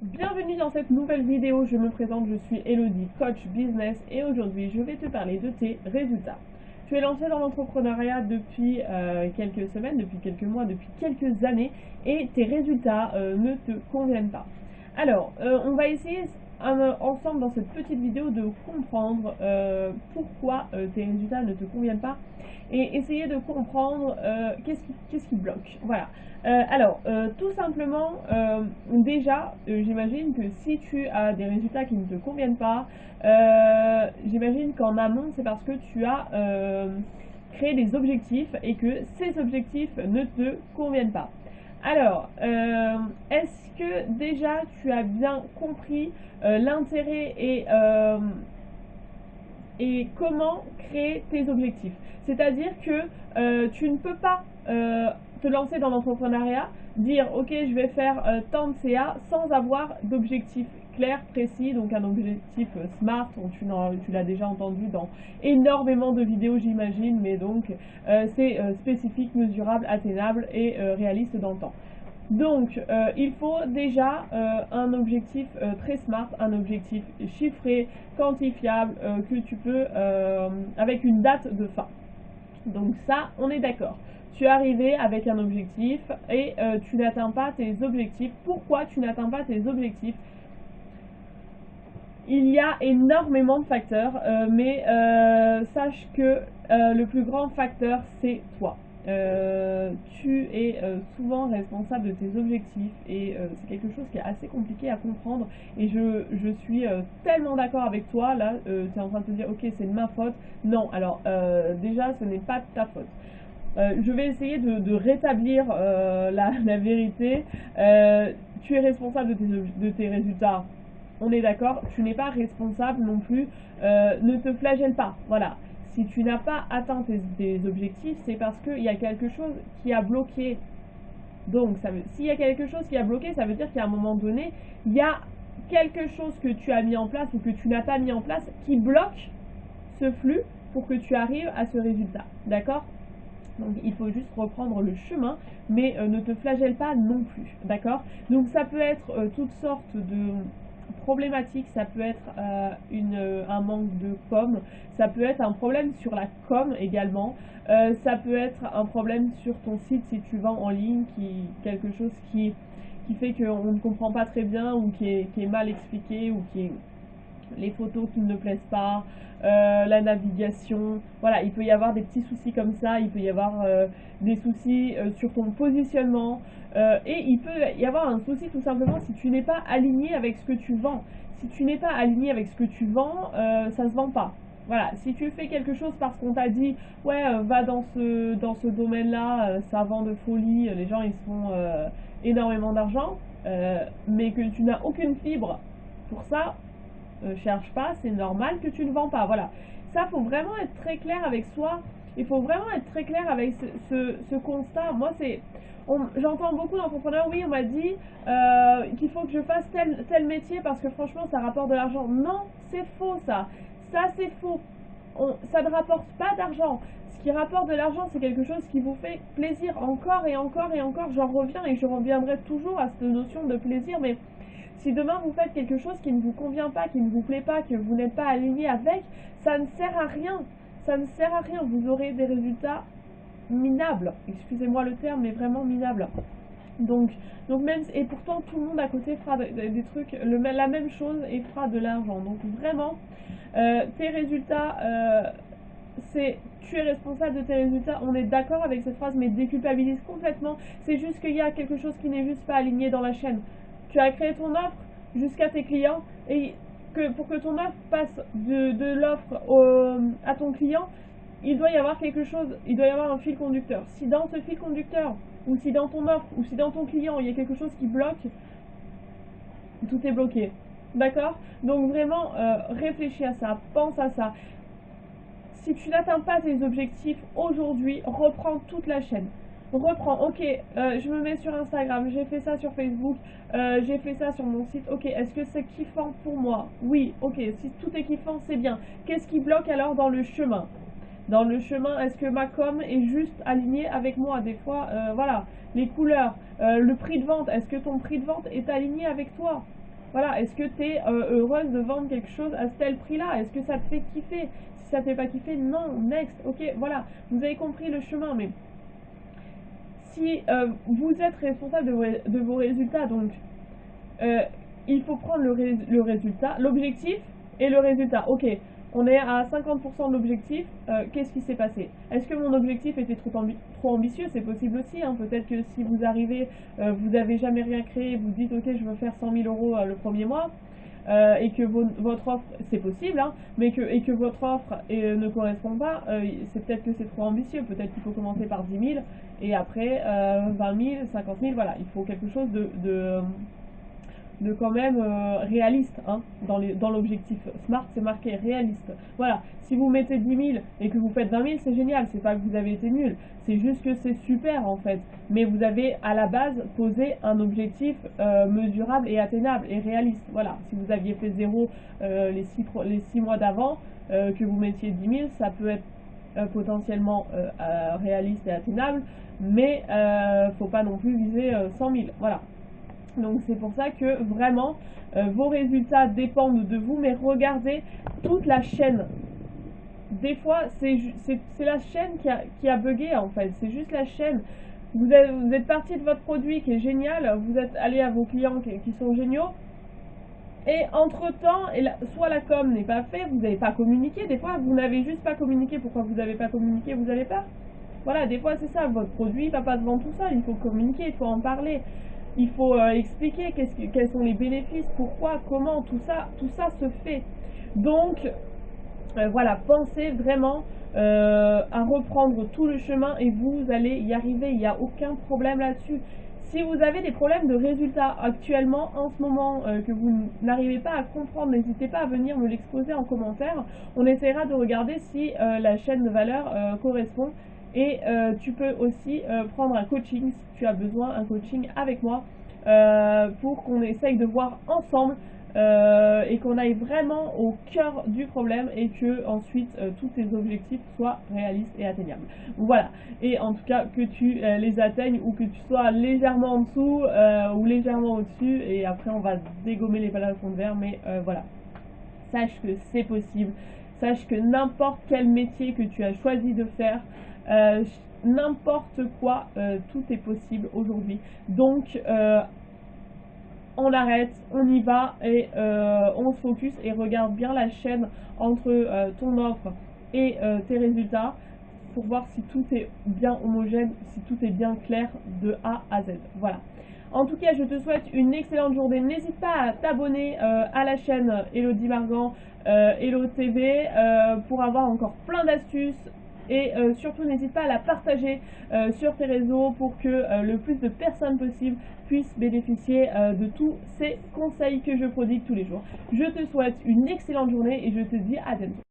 Bienvenue dans cette nouvelle vidéo, je me présente, je suis Elodie, coach business et aujourd'hui je vais te parler de tes résultats. Tu es lancé dans l'entrepreneuriat depuis quelques semaines, depuis quelques mois, depuis quelques années et tes résultats ne te conviennent pas. Alors, on va essayer ensemble dans cette petite vidéo de comprendre pourquoi tes résultats ne te conviennent pas et essayer de comprendre qu'est-ce qui bloque. Voilà. Tout simplement, déjà, j'imagine que si tu as des résultats qui ne te conviennent pas, j'imagine qu'en amont, c'est parce que tu as créé des objectifs et que ces objectifs ne te conviennent pas. Est-ce que déjà tu as bien compris l'intérêt et comment créer tes objectifs? C'est-à-dire que tu ne peux pas te lancer dans l'entrepreneuriat, dire ok je vais faire tant de CA sans avoir d'objectif clair, précis, donc un objectif SMART, tu l'as déjà entendu dans énormément de vidéos j'imagine, mais donc c'est spécifique, mesurable, atteignable et réaliste dans le temps. Donc, il faut déjà un objectif très smart, un objectif chiffré, quantifiable, que tu peux, avec une date de fin. Donc ça, on est d'accord. Tu es arrivé avec un objectif et tu n'atteins pas tes objectifs. Pourquoi tu n'atteins pas tes objectifs? Il y a énormément de facteurs, mais sache que le plus grand facteur, c'est toi. Tu es souvent responsable de tes objectifs et c'est quelque chose qui est assez compliqué à comprendre et je suis tellement d'accord avec toi. Là tu es en train de te dire ok c'est de ma faute. Non, alors déjà ce n'est pas de ta faute. Je vais essayer de rétablir la vérité. Tu es responsable de tes résultats, on est d'accord. Tu n'es pas responsable non plus, ne te flagelle pas, voilà. Si tu n'as pas atteint tes objectifs, c'est parce qu'il y a quelque chose qui a bloqué. Donc, s'il y a quelque chose qui a bloqué, ça veut dire qu'à un moment donné, il y a quelque chose que tu as mis en place ou que tu n'as pas mis en place qui bloque ce flux pour que tu arrives à ce résultat. D'accord? Donc il faut juste reprendre le chemin, mais ne te flagelle pas non plus. D'accord? Donc ça peut être toutes sortes de problématiques, ça peut être un manque de com, ça peut être un problème sur la com également, ça peut être un problème sur ton site si tu vends en ligne, quelque chose qui fait qu'on ne comprend pas très bien ou qui est mal expliqué ou qui est les photos qui ne plaisent pas, la navigation, voilà, il peut y avoir des petits soucis comme ça, il peut y avoir des soucis sur ton positionnement, et il peut y avoir un souci tout simplement si tu n'es pas aligné avec ce que tu vends. Si tu n'es pas aligné avec ce que tu vends, ça se vend pas. Voilà, si tu fais quelque chose parce qu'on t'a dit ouais va dans ce domaine-là, ça vend de folie, les gens ils se font énormément d'argent, mais que tu n'as aucune fibre pour ça, cherche pas, c'est normal que tu ne vends pas. Voilà. Ça, faut vraiment être très clair avec soi. Il faut vraiment être très clair avec ce constat. Moi, j'entends beaucoup d'entrepreneurs, oui, on m'a dit qu'il faut que je fasse tel métier parce que franchement, ça rapporte de l'argent. Non, c'est faux ça. Ça, c'est faux. Ça ne rapporte pas d'argent. Ce qui rapporte de l'argent, c'est quelque chose qui vous fait plaisir encore et encore et encore. J'en reviens et je reviendrai toujours à cette notion de plaisir, mais si demain vous faites quelque chose qui ne vous convient pas, qui ne vous plaît pas, que vous n'êtes pas aligné avec, ça ne sert à rien. Ça ne sert à rien. Vous aurez des résultats minables. Excusez-moi le terme, mais vraiment minables. Donc même, et pourtant tout le monde à côté fera des trucs, la même chose et fera de l'argent. Donc vraiment, tes résultats, tu es responsable de tes résultats, on est d'accord avec cette phrase, mais déculpabilise complètement. C'est juste qu'il y a quelque chose qui n'est juste pas aligné dans la chaîne. Tu as créé ton offre jusqu'à tes clients et pour que ton offre passe de l'offre à ton client, il doit y avoir quelque chose, il doit y avoir un fil conducteur. Si dans ce fil conducteur, ou si dans ton offre, ou si dans ton client, il y a quelque chose qui bloque, tout est bloqué. D'accord? Donc vraiment, réfléchis à ça, pense à ça. Si tu n'atteins pas tes objectifs aujourd'hui, reprends toute la chaîne. Reprends, ok, je me mets sur Instagram, j'ai fait ça sur Facebook, j'ai fait ça sur mon site, ok, est-ce que c'est kiffant pour moi? Oui, ok, si tout est kiffant, c'est bien. Qu'est-ce qui bloque alors dans le chemin? Dans le chemin, est-ce que ma com est juste alignée avec moi? Des fois, voilà, les couleurs, le prix de vente, est-ce que ton prix de vente est aligné avec toi? Voilà, est-ce que tu es heureuse de vendre quelque chose à tel prix-là? Est-ce que ça te fait kiffer? Si ça te fait pas kiffer, non, next, ok, voilà, vous avez compris le chemin, mais si vous êtes responsable de vos résultats, donc euh, il faut prendre le résultat, l'objectif et le résultat. Ok, on est à 50% de l'objectif, qu'est-ce qui s'est passé? Est-ce que mon objectif était trop ambitieux? C'est possible aussi, hein. Peut-être que si vous arrivez, vous n'avez jamais rien créé, vous dites ok je veux faire 100 000 euros le premier mois, et que votre offre, c'est possible, hein, et que votre offre ne correspond pas, c'est peut-être que c'est trop ambitieux, peut-être qu'il faut commencer par 10 000 et après 20 000, 50 000, voilà, il faut quelque chose de quand même réaliste, hein, dans l'objectif SMART, c'est marqué réaliste. Voilà, si vous mettez 10 000 et que vous faites 20 000, c'est génial, c'est pas que vous avez été nul, c'est juste que c'est super en fait. Mais vous avez à la base posé un objectif mesurable et atteignable et réaliste. Voilà, si vous aviez fait zéro les 6 mois d'avant, que vous mettiez 10 000, ça peut être potentiellement réaliste et atteignable, mais faut pas non plus viser 100 000. Voilà. Donc c'est pour ça que vraiment vos résultats dépendent de vous, mais regardez toute la chaîne. Des fois c'est la chaîne qui a bugué en fait, c'est juste la chaîne. Vous êtes parti de votre produit qui est génial, vous êtes allé à vos clients qui sont géniaux, et entre temps, soit la com n'est pas faite, vous n'avez pas communiqué, des fois vous n'avez juste pas communiqué. Pourquoi vous n'avez pas communiqué? Vous n'avez pas. Voilà, des fois c'est ça, votre produit ne va pas se vendre tout seul, il faut communiquer, il faut en parler. Il faut expliquer quels sont les bénéfices, pourquoi, comment, tout ça se fait. Donc, voilà, pensez vraiment à reprendre tout le chemin et vous allez y arriver, il n'y a aucun problème là-dessus. Si vous avez des problèmes de résultats actuellement, en ce moment, que vous n'arrivez pas à comprendre, n'hésitez pas à venir me l'exposer en commentaire. On essaiera de regarder si la chaîne de valeur correspond. Et tu peux aussi prendre un coaching si tu as besoin, un coaching avec moi pour qu'on essaye de voir ensemble et qu'on aille vraiment au cœur du problème et que ensuite tous tes objectifs soient réalistes et atteignables. Voilà, et en tout cas que tu les atteignes ou que tu sois légèrement en dessous ou légèrement au-dessus, et après on va dégommer les plafonds de verre, mais voilà. Sache que c'est possible, sache que n'importe quel métier que tu as choisi de faire, n'importe quoi, tout est possible aujourd'hui. Donc on arrête, on y va et on se focus et regarde bien la chaîne entre ton offre et tes résultats pour voir si tout est bien homogène, si tout est bien clair de A à Z. Voilà. En tout cas, je te souhaite une excellente journée. N'hésite pas à t'abonner à la chaîne Elodie Margan, Hello TV, pour avoir encore plein d'astuces. Et surtout, n'hésite pas à la partager sur tes réseaux pour que le plus de personnes possible puissent bénéficier de tous ces conseils que je prodigue tous les jours. Je te souhaite une excellente journée et je te dis à bientôt.